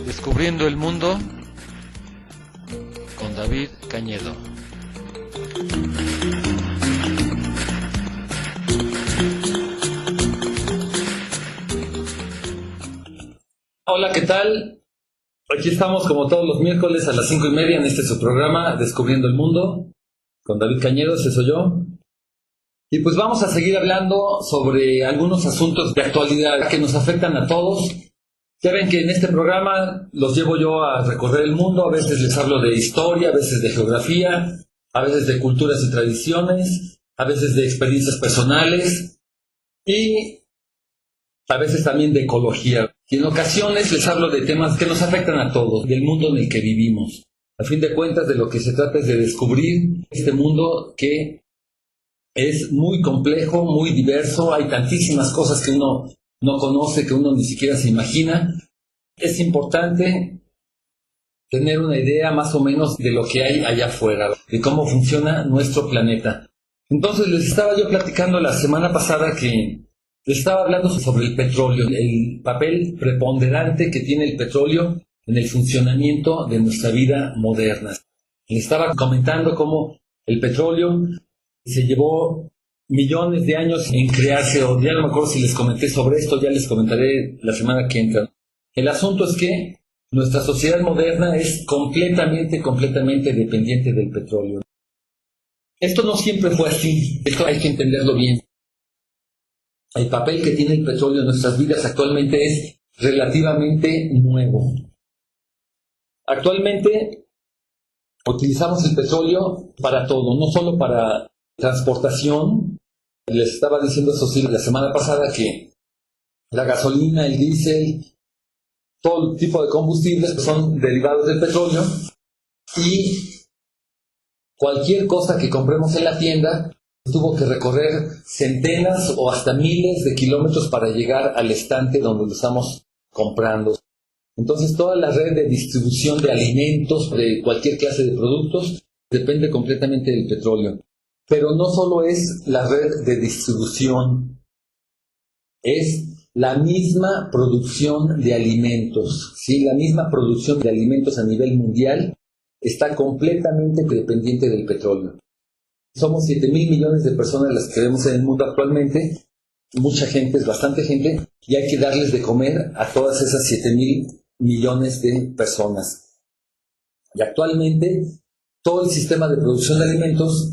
Descubriendo el mundo con David Cañedo. Hola, ¿qué tal? Aquí estamos como todos los miércoles a las 5:30 en este su programa Descubriendo el Mundo con David Cañedo, ese soy yo. Y pues vamos a seguir hablando sobre algunos asuntos de actualidad que nos afectan a todos. Ya ven que en este programa los llevo yo a recorrer el mundo, a veces les hablo de historia, a veces de geografía, a veces de culturas y tradiciones, a veces de experiencias personales y a veces también de ecología. Y en ocasiones les hablo de temas que nos afectan a todos, del mundo en el que vivimos. A fin de cuentas, de lo que se trata es de descubrir este mundo que es muy complejo, muy diverso, hay tantísimas cosas que uno no conoce, que uno ni siquiera se imagina. Es importante tener una idea más o menos de lo que hay allá afuera, de cómo funciona nuestro planeta. Entonces les estaba yo platicando la semana pasada que les estaba hablando sobre el petróleo, el papel preponderante que tiene el petróleo en el funcionamiento de nuestra vida moderna. Les estaba comentando cómo el petróleo se llevó millones de años en crearse, o ya no me acuerdo si les comenté sobre esto, ya les comentaré la semana que entra. El asunto es que nuestra sociedad moderna es completamente dependiente del petróleo. Esto no siempre fue así, esto hay que entenderlo bien. El papel que tiene el petróleo en nuestras vidas actualmente es relativamente nuevo. Actualmente utilizamos el petróleo para todo, no solo para transportación. Les estaba diciendo eso sí la semana pasada que la gasolina, el diésel, todo tipo de combustibles son derivados del petróleo y cualquier cosa que compremos en la tienda tuvo que recorrer centenas o hasta miles de kilómetros para llegar al estante donde lo estamos comprando. Entonces toda la red de distribución de alimentos, de cualquier clase de productos, depende completamente del petróleo. Pero no solo es la red de distribución, es la misma producción de alimentos. ¿Sí? La misma producción de alimentos a nivel mundial está completamente dependiente del petróleo. Somos 7,000 millones de personas las que vemos en el mundo actualmente. Mucha gente, es bastante gente, y hay que darles de comer a todas esas 7,000 millones de personas. Y actualmente todo el sistema de producción de alimentos,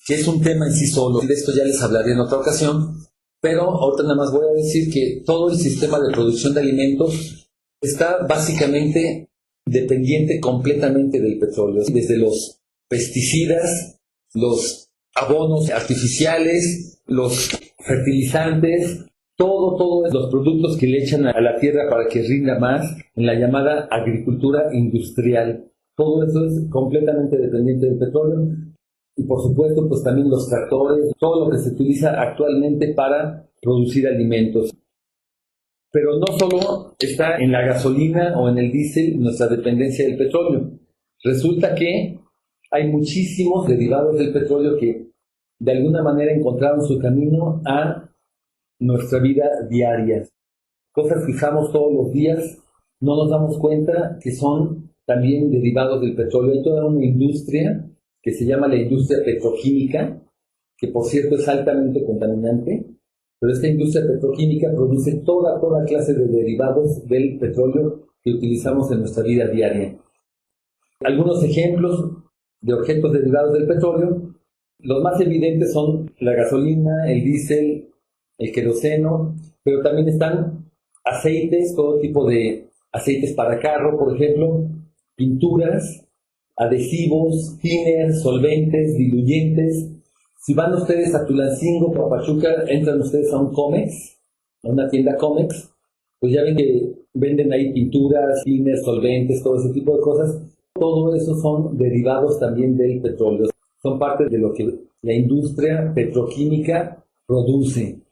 que es un tema en sí solo, de esto ya les hablaré en otra ocasión, pero ahorita nada más voy a decir que todo el sistema de producción de alimentos está básicamente dependiente completamente del petróleo, desde los pesticidas, los abonos artificiales, los fertilizantes, todos los productos que le echan a la tierra para que rinda más en la llamada agricultura industrial. Todo eso es completamente dependiente del petróleo. Y por supuesto, pues también los tractores, todo lo que se utiliza actualmente para producir alimentos. Pero no solo está en la gasolina o en el diésel nuestra dependencia del petróleo. Resulta que hay muchísimos derivados del petróleo que de alguna manera encontraron su camino a nuestra vida diaria. Cosas que usamos todos los días, no nos damos cuenta que son también derivados del petróleo. Hay toda una industria que se llama la industria petroquímica, que por cierto es altamente contaminante, pero esta industria petroquímica produce toda clase de derivados del petróleo que utilizamos en nuestra vida diaria. Algunos ejemplos de objetos derivados del petróleo, los más evidentes son la gasolina, el diésel, el queroseno, pero también están aceites, todo tipo de aceites para carro, por ejemplo, pinturas, adhesivos, thinners, solventes, diluyentes. Si van ustedes a Tulancingo o a Pachuca, entran ustedes a un Comex, a una tienda Comex, pues ya ven que venden ahí pinturas, thinners, solventes, todo ese tipo de cosas. Todo eso son derivados también del petróleo. Son parte de lo que la industria petroquímica produce.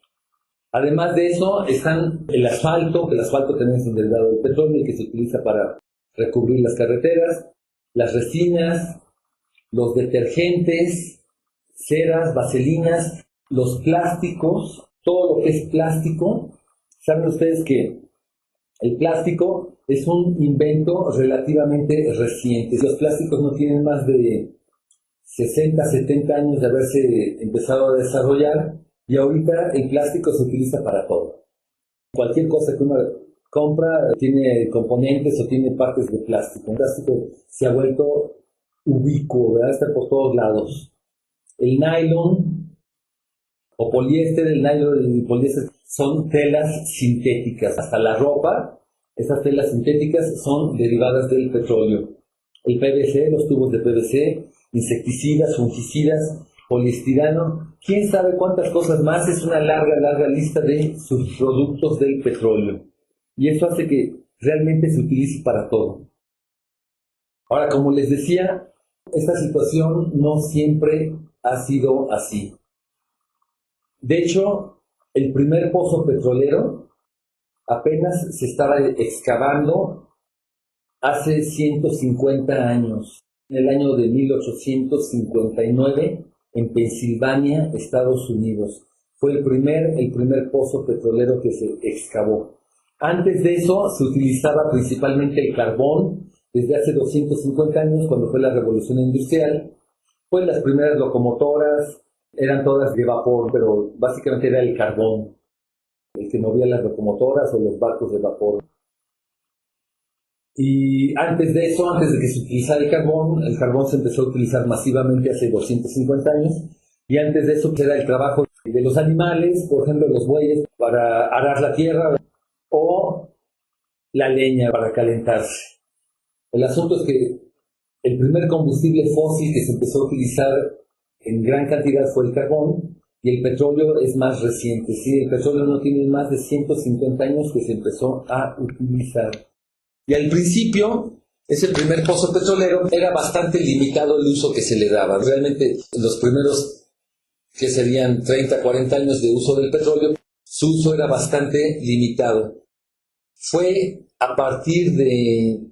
Además de eso están el asfalto, que el asfalto también es un derivado del petróleo que se utiliza para recubrir las carreteras, las resinas, los detergentes, ceras, vaselinas, los plásticos, todo lo que es plástico. Saben ustedes que el plástico es un invento relativamente reciente. Los plásticos no tienen más de 60, 70 años de haberse empezado a desarrollar y ahorita el plástico se utiliza para todo. Cualquier cosa que uno compra tiene componentes o tiene partes de plástico. El plástico se ha vuelto ubicuo, ¿verdad? Está por todos lados. El nylon o poliéster, el nylon y el poliéster son telas sintéticas. Hasta la ropa, esas telas sintéticas son derivadas del petróleo. El PVC, los tubos de PVC, insecticidas, fungicidas, poliestireno, quién sabe cuántas cosas más. Es una larga lista de subproductos del petróleo. Y eso hace que realmente se utilice para todo. Ahora, como les decía, esta situación no siempre ha sido así. De hecho, el primer pozo petrolero apenas se estaba excavando hace 150 años, en el año de 1859, en Pensilvania, Estados Unidos. Fue el primer pozo petrolero que se excavó. Antes de eso se utilizaba principalmente el carbón. Desde hace 250 años, cuando fue la revolución industrial, pues las primeras locomotoras eran todas de vapor, pero básicamente era el carbón el que movía las locomotoras o los barcos de vapor. Y antes de eso, antes de que se utilizara el carbón se empezó a utilizar masivamente hace 250 años, y antes de eso era el trabajo de los animales, por ejemplo los bueyes para arar la tierra o la leña para calentarse. El asunto es que el primer combustible fósil que se empezó a utilizar en gran cantidad fue el carbón, y el petróleo es más reciente. Sí, el petróleo no tiene más de 150 años que se empezó a utilizar. Y al principio, ese primer pozo petrolero era bastante limitado el uso que se le daba. Realmente los primeros, que serían 30, 40 años de uso del petróleo, su uso era bastante limitado. Fue a partir de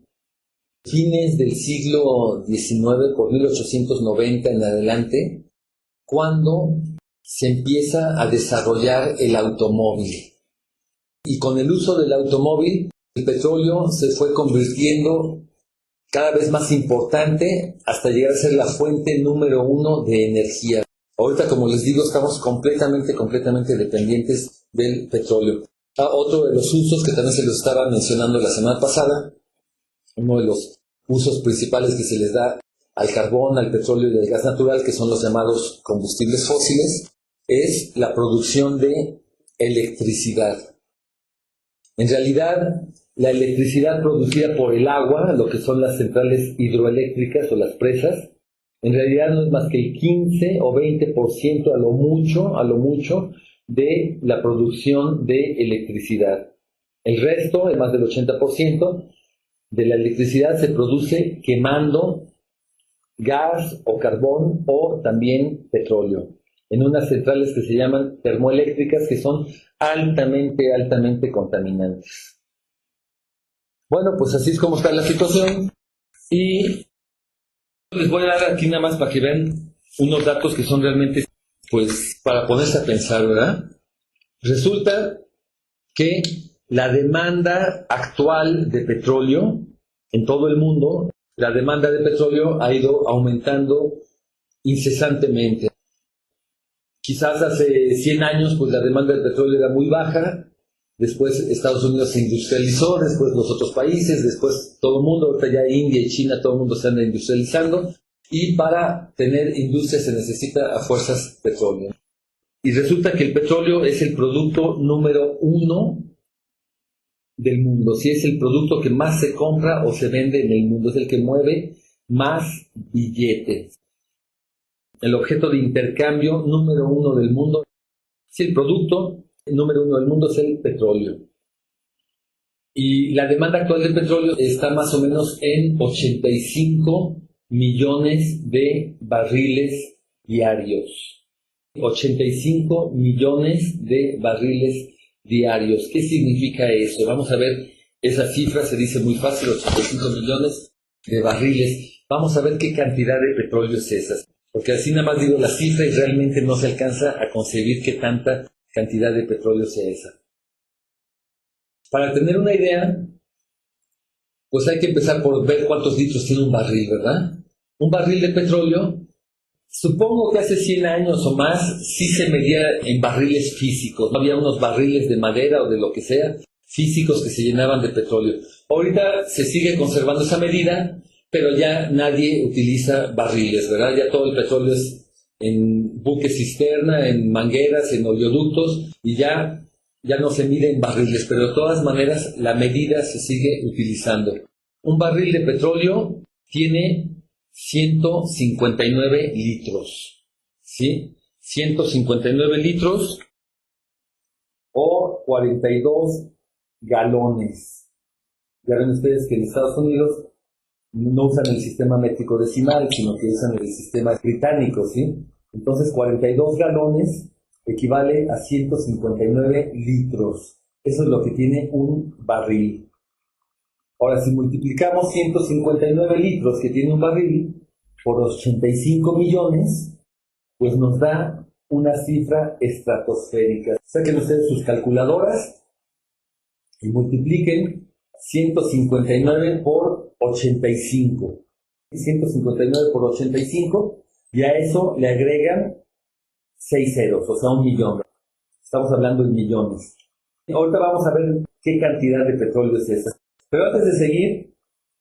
fines del siglo XIX, por 1890 en adelante, cuando se empieza a desarrollar el automóvil. Y con el uso del automóvil, el petróleo se fue convirtiendo cada vez más importante hasta llegar a ser la fuente número 1 de energía. Ahorita, como les digo, estamos completamente dependientes del petróleo. Otro de los usos que también se los estaba mencionando la semana pasada, uno de los usos principales que se les da al carbón, al petróleo y al gas natural, que son los llamados combustibles fósiles, es la producción de electricidad. En realidad, la electricidad producida por el agua, lo que son las centrales hidroeléctricas o las presas, en realidad no es más que el 15 o 20% a lo mucho de la producción de electricidad. El resto, más del 80% de la electricidad, se produce quemando gas o carbón o también petróleo en unas centrales que se llaman termoeléctricas, que son altamente contaminantes. Bueno, pues así es como está la situación, y les voy a dar aquí nada más para que vean unos datos que son realmente, pues, para ponerse a pensar, ¿verdad? Resulta que la demanda actual de petróleo en todo el mundo, la demanda de petróleo ha ido aumentando incesantemente. Quizás hace 100 años, pues la demanda de petróleo era muy baja. Después Estados Unidos se industrializó, después los otros países, después todo el mundo, ahorita ya India y China, todo el mundo se anda industrializando, y para tener industria se necesita a fuerzas petróleo. Y resulta que el petróleo es el producto número 1 del mundo. Si es el producto que más se compra o se vende en el mundo, es el que mueve más billetes. El objeto de intercambio número 1 del mundo, si el producto número 1 del mundo es el petróleo. Y la demanda actual del petróleo está más o menos en 85 millones de barriles diarios. 85 millones de barriles diarios. ¿Qué significa eso? Vamos a ver esa cifra, se dice muy fácil, 85 millones de barriles. Vamos a ver qué cantidad de petróleo es esa, porque así nada más digo la cifra y realmente no se alcanza a concebir qué tanta cantidad de petróleo sea esa. Para tener una idea, pues hay que empezar por ver cuántos litros tiene un barril, ¿verdad? Un barril de petróleo, supongo que hace 100 años o más, sí se medía en barriles físicos. No había unos barriles de madera o de lo que sea, físicos que se llenaban de petróleo. Ahorita se sigue conservando esa medida, pero ya nadie utiliza barriles, ¿verdad? Ya todo el petróleo es en buques cisterna, en mangueras, en oleoductos, y ya no se mide en barriles, pero de todas maneras la medida se sigue utilizando. Un barril de petróleo tiene 159 litros, ¿sí? 159 litros o 42 galones. Ya ven ustedes que en Estados Unidos no usan el sistema métrico decimal, sino que usan el sistema británico, ¿sí? Entonces 42 galones equivale a 159 litros. Eso es lo que tiene un barril. Ahora, si multiplicamos 159 litros que tiene un barril por 85 millones, pues nos da una cifra estratosférica. Saquen ustedes sus calculadoras y multipliquen 159 por 85. 159 por 85, y a eso le agregan 6 ceros, o sea, 1.000.000. Estamos hablando de millones. Ahorita vamos a ver qué cantidad de petróleo es esa. Pero antes de seguir,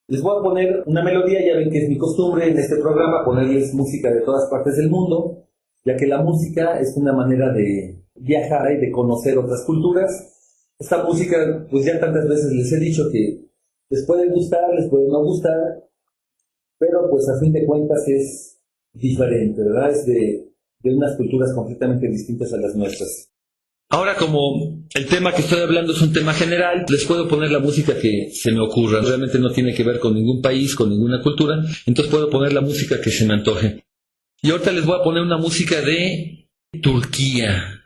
les voy a poner una melodía. Ya ven que es mi costumbre en este programa ponerles música de todas partes del mundo, ya que la música es una manera de viajar y de conocer otras culturas. Esta música, pues ya tantas veces les he dicho que les puede gustar, les puede no gustar, pero pues a fin de cuentas es diferente, ¿verdad? Es de unas culturas completamente distintas a las nuestras. Ahora, como el tema que estoy hablando es un tema general, les puedo poner la música que se me ocurra. Realmente no tiene que ver con ningún país, con ninguna cultura, entonces puedo poner la música que se me antoje. Y ahorita les voy a poner una música de Turquía.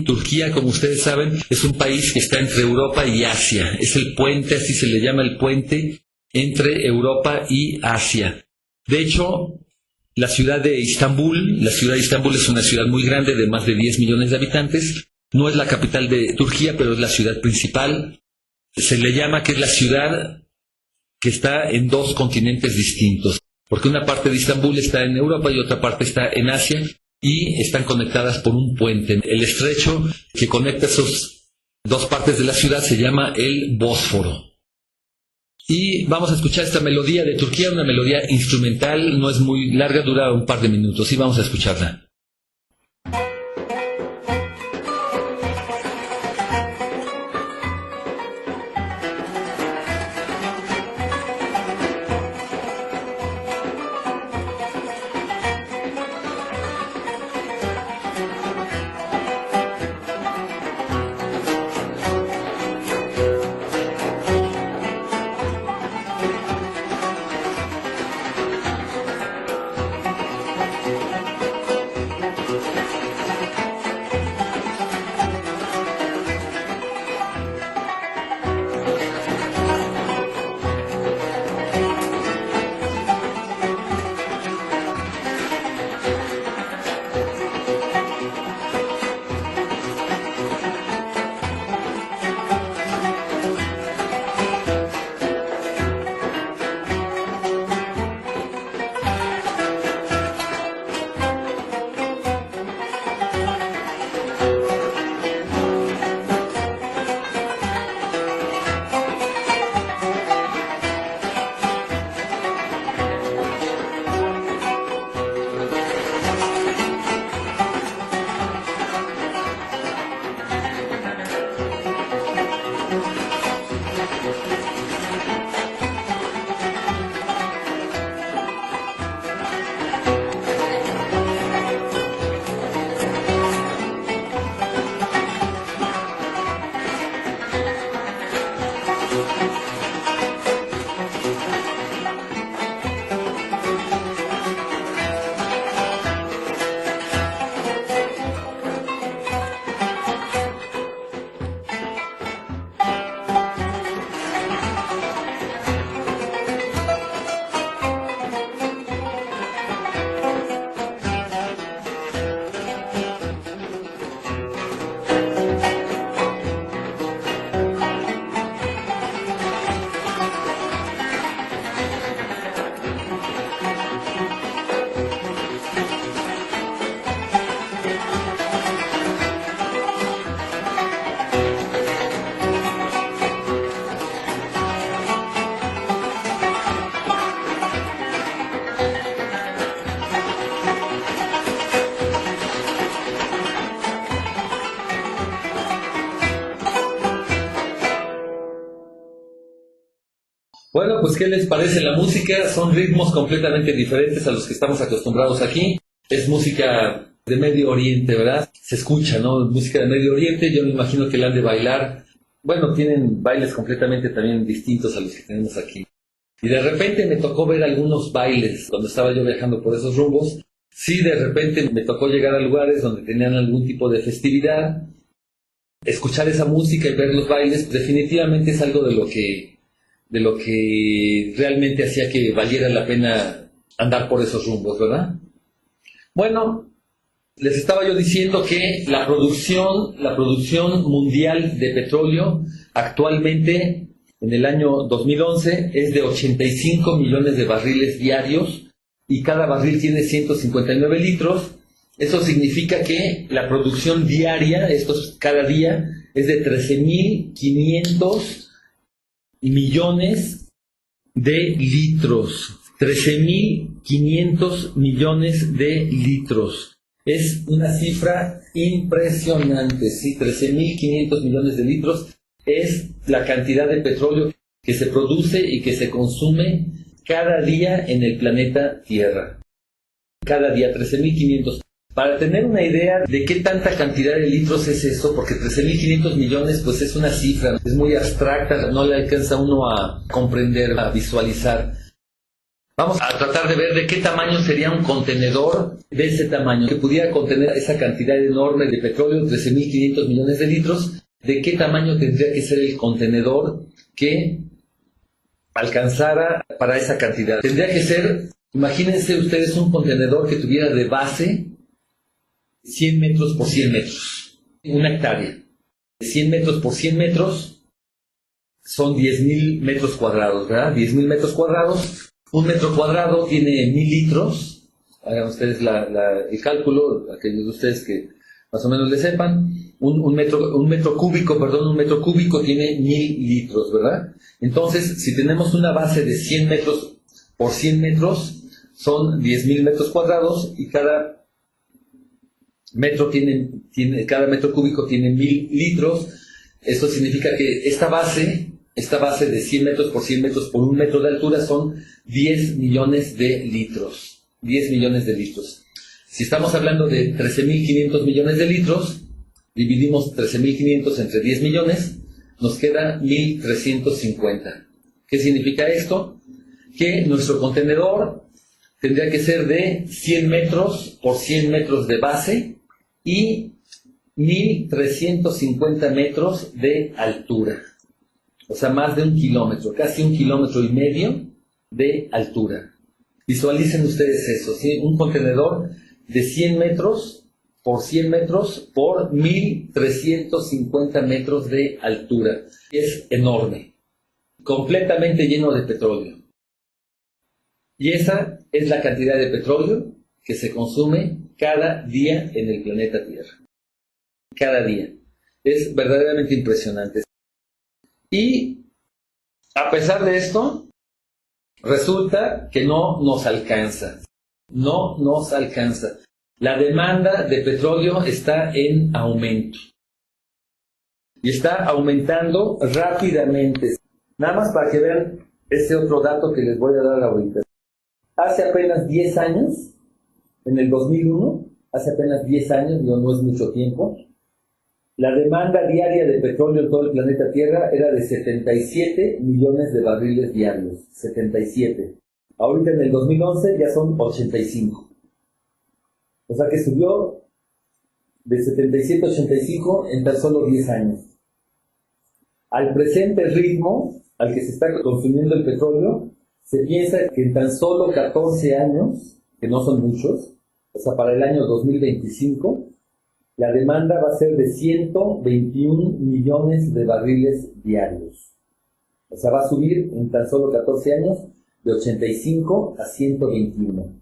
Turquía, como ustedes saben, es un país que está entre Europa y Asia. Es el puente, así se le llama el puente, entre Europa y Asia. De hecho, la ciudad de Istambul es una ciudad muy grande de más de 10 millones de habitantes. No es la capital de Turquía, pero es la ciudad principal. Se le llama que es la ciudad que está en dos continentes distintos, porque una parte de Istambul está en Europa y otra parte está en Asia, y están conectadas por un puente. El estrecho que conecta esas dos partes de la ciudad se llama el Bósforo. Y vamos a escuchar esta melodía de Turquía, una melodía instrumental, no es muy larga, dura un par de minutos, y vamos a escucharla. Bueno, pues ¿qué les parece la música? Son ritmos completamente diferentes a los que estamos acostumbrados aquí. Es música de Medio Oriente, ¿verdad? Se escucha, ¿no? Música de Medio Oriente, yo me imagino que la han de bailar. Bueno, tienen bailes completamente también distintos a los que tenemos aquí. Y de repente me tocó ver algunos bailes cuando estaba yo viajando por esos rumbos. Sí, de repente me tocó llegar a lugares donde tenían algún tipo de festividad. Escuchar esa música y ver los bailes definitivamente es algo de lo que realmente hacía que valiera la pena andar por esos rumbos, ¿verdad? Bueno, les estaba yo diciendo que la producción mundial de petróleo actualmente en el año 2011 es de 85 millones de barriles diarios y cada barril tiene 159 litros. Eso significa que la producción diaria, esto es cada día, es de 13.500 millones de litros. 13.500 millones de litros. Es una cifra impresionante, ¿sí? 13.500 millones de litros es la cantidad de petróleo que se produce y que se consume cada día en el planeta Tierra. Cada día, 13.500. Para tener una idea de qué tanta cantidad de litros es eso, porque 13.500 millones pues es una cifra, es muy abstracta, no le alcanza uno a comprender, a visualizar. Vamos a tratar de ver de qué tamaño sería un contenedor de ese tamaño, que pudiera contener esa cantidad enorme de petróleo, 13.500 millones de litros. ¿De qué tamaño tendría que ser el contenedor que alcanzara para esa cantidad? Tendría que ser, imagínense ustedes un contenedor que tuviera de base 100 metros por 100 metros, una hectárea. 100 metros por 100 metros son 10.000 metros cuadrados, ¿verdad? 10.000 metros cuadrados. Un metro cuadrado tiene 1.000 litros. Hagan ustedes el cálculo, aquellos de ustedes que más o menos le sepan. Un metro cúbico tiene 1.000 litros, ¿verdad? Entonces, si tenemos una base de 100 metros por 100 metros, son 10.000 metros cuadrados y cada metro cúbico tiene 1.000 litros. Eso significa que esta base de 100 metros por 100 metros por un metro de altura son 10 millones de litros. 10 millones de litros. Si estamos hablando de 13.500 millones de litros, dividimos 13.500 entre 10 millones, nos queda 1.350. ¿Qué significa esto? Que nuestro contenedor tendría que ser de 100 metros por 100 metros de base y 1.350 metros de altura. O sea, más de 1 kilómetro, casi 1,5 kilómetros de altura. Visualicen ustedes eso, ¿sí? Un contenedor de 100 metros por 100 metros por 1.350 metros de altura. Es enorme, completamente lleno de petróleo. Y esa es la cantidad de petróleo que se consume cada día en el planeta Tierra. Cada día. Es verdaderamente impresionante. Y a pesar de esto, resulta que no nos alcanza. No nos alcanza. La demanda de petróleo está en aumento. Y está aumentando rápidamente. Nada más para que vean ese otro dato que les voy a dar ahorita. Hace apenas 10 años, en el 2001, hace apenas 10 años, no es mucho tiempo, la demanda diaria de petróleo en todo el planeta Tierra era de 77 millones de barriles diarios. 77. Ahorita en el 2011 ya son 85. O sea que subió de 77 a 85 en tan solo 10 años. Al presente ritmo al que se está consumiendo el petróleo, se piensa que en tan solo 14 años, que no son muchos, o sea, para el año 2025, la demanda va a ser de 121 millones de barriles diarios. O sea, va a subir en tan solo 14 años de 85 a 121.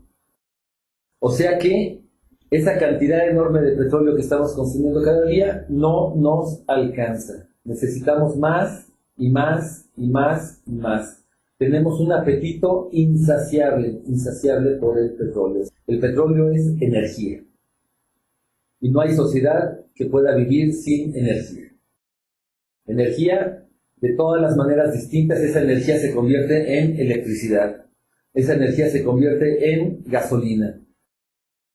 O sea que esa cantidad enorme de petróleo que estamos consumiendo cada día no nos alcanza. Necesitamos más y más y más y más. Tenemos un apetito insaciable por el petróleo. El petróleo es energía. Y no hay sociedad que pueda vivir sin energía. Energía de todas las maneras distintas, esa energía se convierte en electricidad. Esa energía se convierte en gasolina.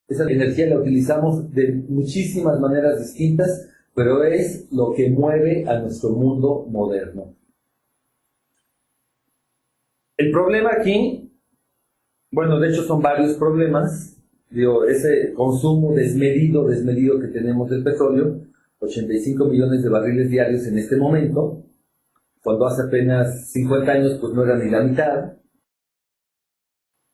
Esa energía la utilizamos de muchísimas maneras distintas, pero es lo que mueve a nuestro mundo moderno. El problema aquí, bueno, de hecho son varios problemas. Ese consumo desmedido que tenemos del petróleo, 85 millones de barriles diarios en este momento, cuando hace apenas 50 años pues no era ni la mitad,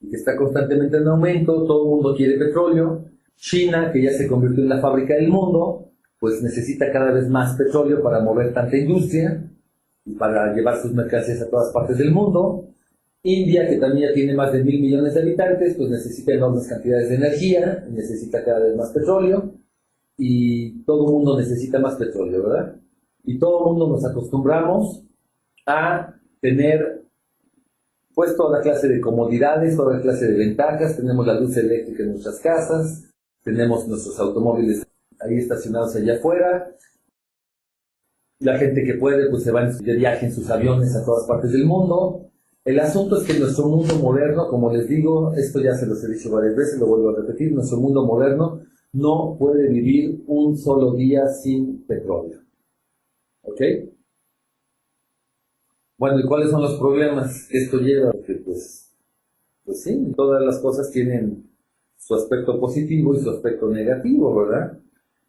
que está constantemente en aumento, todo el mundo quiere petróleo. China, que ya se convirtió en la fábrica del mundo, pues necesita cada vez más petróleo para mover tanta industria y para llevar sus mercancías a todas partes del mundo. India, que también ya tiene más de 1.000 millones de habitantes, pues necesita enormes cantidades de energía, necesita cada vez más petróleo, y todo el mundo necesita más petróleo, ¿verdad? Y todo el mundo nos acostumbramos a tener pues toda clase de comodidades, toda clase de ventajas. Tenemos la luz eléctrica en nuestras casas, tenemos nuestros automóviles ahí estacionados allá afuera. La gente que puede, pues se va de viaje en sus aviones a todas partes del mundo. El asunto es que nuestro mundo moderno, como les digo, esto ya se los he dicho varias veces, lo vuelvo a repetir, nuestro mundo moderno no puede vivir un solo día sin petróleo. ¿Ok? Bueno, ¿y cuáles son los problemas que esto lleva? Porque pues sí, todas las cosas tienen su aspecto positivo y su aspecto negativo, ¿verdad?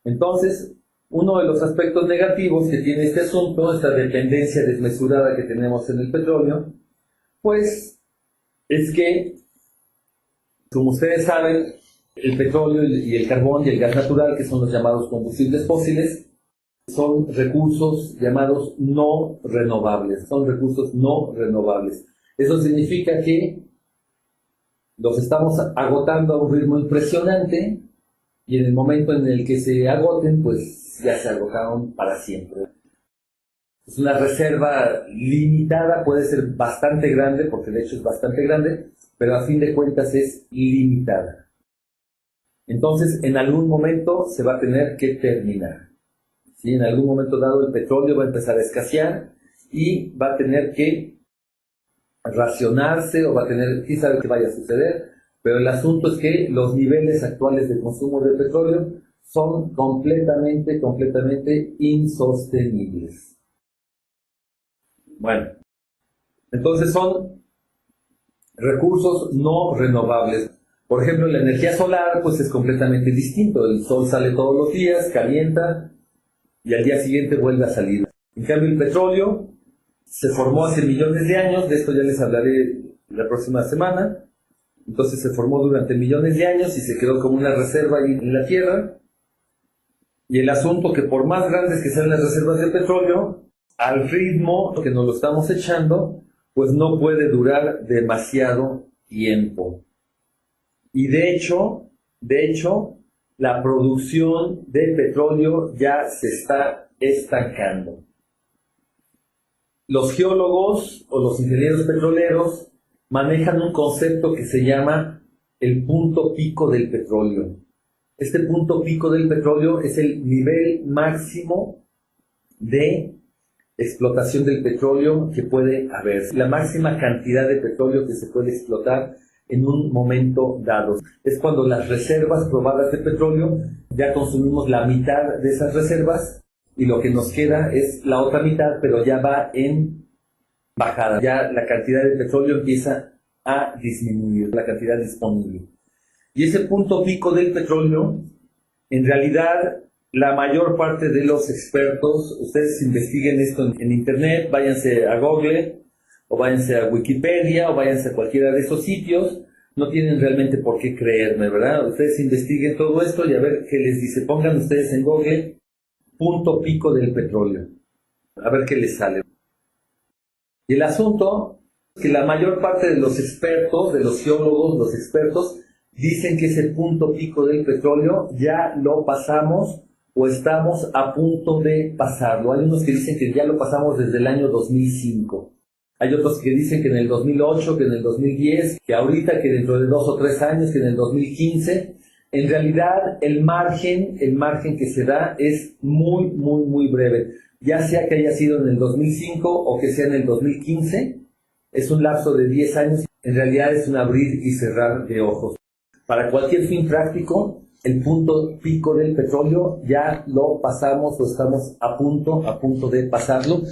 Entonces, uno de los aspectos negativos que tiene este asunto, esta dependencia desmesurada que tenemos en el petróleo, pues es que, como ustedes saben, el petróleo y el carbón y el gas natural, que son los llamados combustibles fósiles, son recursos llamados no renovables. Son recursos no renovables. Eso significa que los estamos agotando a un ritmo impresionante y en el momento en el que se agoten, pues ya se agotaron para siempre. Es una reserva limitada, puede ser bastante grande, porque de hecho es bastante grande, pero a fin de cuentas es limitada. Entonces, en algún momento se va a tener que terminar. ¿Sí? En algún momento dado el petróleo va a empezar a escasear y va a tener que racionarse, o va a tener, quién sabe qué vaya a suceder, pero el asunto es que los niveles actuales de consumo de petróleo son completamente insostenibles. Bueno, entonces son recursos no renovables. Por ejemplo, la energía solar pues es completamente distinto. El sol sale todos los días, calienta y al día siguiente vuelve a salir. En cambio, el petróleo se formó hace millones de años, de esto ya les hablaré la próxima semana. Entonces se formó durante millones de años y se quedó como una reserva ahí en la Tierra. Y el asunto que por más grandes que sean las reservas de petróleo, al ritmo que nos lo estamos echando, pues no puede durar demasiado tiempo. Y de hecho, la producción de petróleo ya se está estancando. Los geólogos o los ingenieros petroleros manejan un concepto que se llama el punto pico del petróleo. Este punto pico del petróleo es el nivel máximo de explotación del petróleo que puede haber. La máxima cantidad de petróleo que se puede explotar en un momento dado. Es cuando las reservas probadas de petróleo, ya consumimos la mitad de esas reservas y lo que nos queda es la otra mitad, pero ya va en bajada. Ya la cantidad de petróleo empieza a disminuir, la cantidad disponible. Y ese punto pico del petróleo, en realidad, la mayor parte de los expertos, ustedes investiguen esto en internet, váyanse a Google, o váyanse a Wikipedia, o váyanse a cualquiera de esos sitios, no tienen realmente por qué creerme, ¿verdad? Ustedes investiguen todo esto y a ver qué les dice. Pongan ustedes en Google punto pico del petróleo, a ver qué les sale. Y el asunto es que la mayor parte de los expertos, de los geólogos, los expertos, dicen que ese punto pico del petróleo ya lo pasamos o estamos a punto de pasarlo. Hay unos que dicen que ya lo pasamos desde el año 2005. Hay otros que dicen que en el 2008, que en el 2010, que ahorita, que dentro de 2 o 3 años, que en el 2015. En realidad, el margen que se da es muy breve. ya sea que haya sido en el 2005 o que sea en el 2015, es un lapso de 10 años, en realidad es un abrir y cerrar de ojos. Para cualquier fin práctico, el punto pico del petróleo ya lo pasamos o estamos a punto de pasarlo,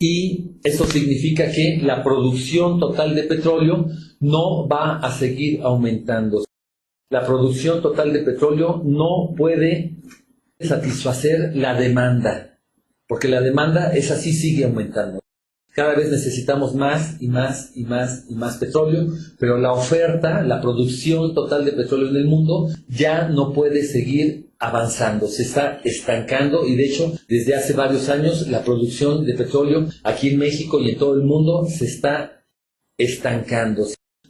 y eso significa que la producción total de petróleo no va a seguir aumentando. La producción total de petróleo no puede satisfacer la demanda, porque la demanda es así, sigue aumentando. Cada vez necesitamos más y más y más y más petróleo, pero la oferta, la producción total de petróleo en el mundo ya no puede seguir avanzando, se está estancando, y de hecho desde hace varios años la producción de petróleo aquí en México y en todo el mundo se está estancando.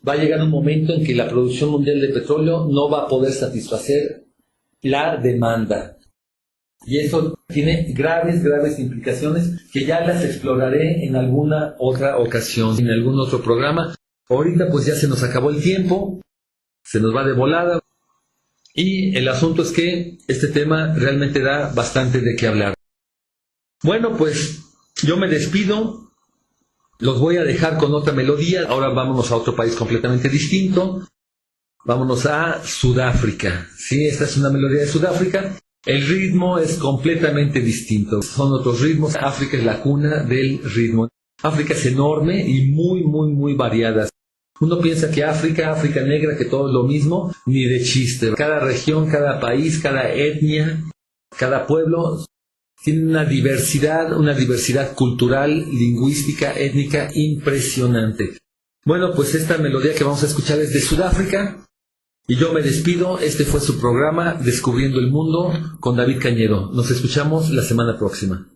Va a llegar un momento en que la producción mundial de petróleo no va a poder satisfacer la demanda. Y eso tiene graves implicaciones que ya las exploraré en alguna otra ocasión, en algún otro programa. Ahorita pues ya se nos acabó el tiempo, se nos va de volada. Y el asunto es que este tema realmente da bastante de qué hablar. Bueno, pues yo me despido. Los voy a dejar con otra melodía. Ahora vámonos a otro país completamente distinto. Vámonos a Sudáfrica. Sí, esta es una melodía de Sudáfrica. El ritmo es completamente distinto. Son otros ritmos. África es la cuna del ritmo. África es enorme y muy variada. Uno piensa que África negra, que todo es lo mismo, ni de chiste. Cada región, cada país, cada etnia, cada pueblo tiene una diversidad cultural, lingüística, étnica impresionante. Bueno, pues esta melodía que vamos a escuchar es de Sudáfrica y yo me despido. Este fue su programa Descubriendo el Mundo con David Cañedo. Nos escuchamos la semana próxima.